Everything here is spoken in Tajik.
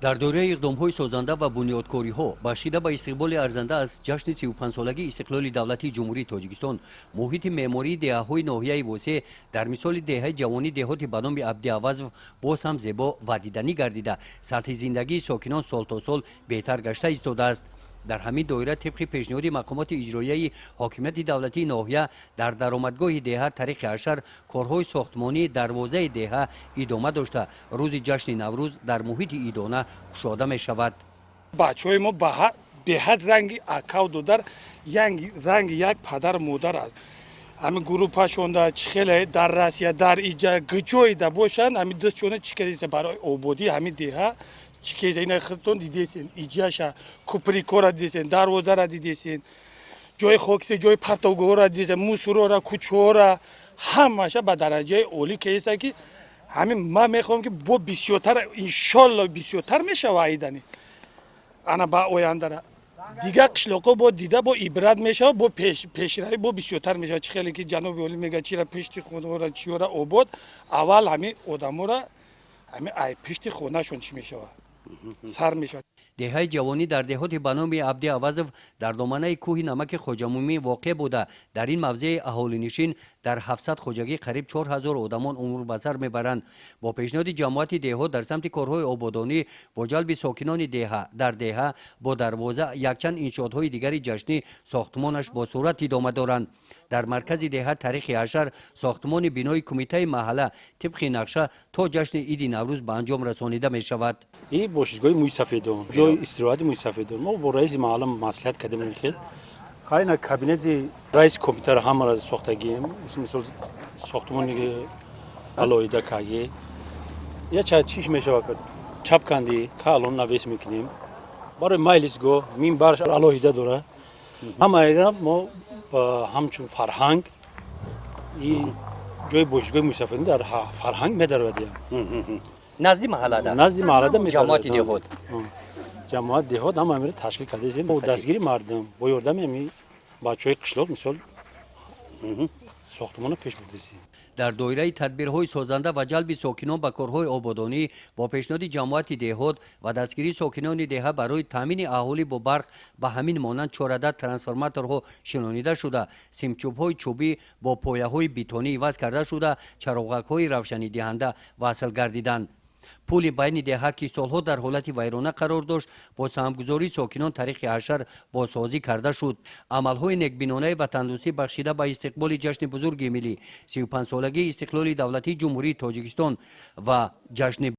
дар доираи иқдомҳои созанда ва бунёдкориҳо бахшида ба истиқболи арзанда аз ҷашни 35-солагии истиқлоли давлатии ҷумҳурии тоҷикистон муҳити меъмории деҳаҳои ноҳияи восеъ дар мисоли деҳаи ҷавонии деҳоти ба номи Абди Авазов боз ҳам зебо ва диданӣ гардида сатҳи зиндагии сокинон сол то сол беҳтар гашта истодааст. дар ҳамин доира тибқи пешниҳоди мақомоти иҷроияи ҳокимияти давлатии ноҳия дар даромадгоҳи деҳа тариқи ашар корҳои сохтмонии дарвозаи деҳа идома дошта рӯзи ҷашни наврӯз дар муҳити идона кушода мешавад. бачаҳои мо беҳад ранги акав додар ранги як падар модар аст. ҳамин группашонда чихеле дар Россия дар иҷа гиҷоида бошанд ҳамин дастшона чикариса барои ободии ҳамин деҳа чикеза ина хитон дидесин иҷаша куприкора дидесин дарвозара дидесин ҷои хокисе ҷои партовгоҳора дидесин мусорора кӯчаҳора ҳамаша ба дараҷаи олӣ кеста ки ҳамин ман мехоҳам ки бо бисёртар иншолло бисёртар мешава айдани ана ба ояндара дигар қишлоқҳо бо дида бо ибрат мешава бо пешравӣ бо бисёртар мешава чи хеле ки ҷаноби олӣ мегӯяд чира пешти хонавора чиёра обод аввал ҳамин одамора ҳамин ай пешти хонашон чӣ мешава сар мешавад. деҳаи ҷавонӣ дар деҳоти ба номи Абди Авазов дар доманаи кӯҳи намаки хоҷамумӣ воқеъ буда дар ин мавзеи аҳолинишин дар 700 хоҷагӣ қариб 4000 одамон умр ба сар мебаранд. бо пешниҳоди ҷамоати деҳот дар самти корҳои ободонӣ бо ҷалби сокинони деҳа дар деҳа бо дарвоза якчанд иншоотҳои дигари ҷашнӣ сохтмонаш бо сурат идома доранд. дар маркази деҳа тариқи ашар сохтмони бинои кумитаи маҳалла тибқи нақша то ҷашни иди наврӯз ба анҷом расонида мешавад. این باشگاه موی سفیدون جای استراحت موی سفیدون ما با رئیس محله مصلحت کردیم خیلی خیلی کابینت رئیس کمیته را هم را ساختگیم مثل ساختمان علایده کاگی یا چیش میشه وقت چاپ کندی که الان نویس میکنیم برای مایلیس گو مین بارش علایده داره هم اینا ما همچون فرهنگ این جای باشگاه موی سفیدون در فرهنگ می‌داریم назди маҳаллада назди маҳаллада ҷамоати деҳот ҷамоат деҳот ҳам амира ташкил кардем бо дастгири мардум бо ёрдами ами бачаҳои қишлоқ мисол сохтмона пеш бурдем. дар доираи тадбирҳои созанда ва ҷалби сокинон ба корҳои ободонӣ бо пешниҳоди ҷамоати деҳот ва дастгирии сокинони деҳа барои таъмини аҳолӣ бо барқ ба ҳамин монанд чорадад трансформаторҳо шинонида шуда симчӯбҳои чӯбӣ бо пояҳои бетонӣ иваз карда шуда чароғакҳои равшанидиҳанда васл гардиданд. пули байни деҳа ки солҳо дар ҳолати вайрона қарор дошт бо саҳмгузории сокинон тариқи ашар бозсозӣ карда шуд. амалҳои некбинонаи ватандӯстӣ бахшида ба истиқболи ҷашни бузурги миллӣ 35-солагии истиқлоли давлатии ҷумҳурии тоҷикистон ва ҷашни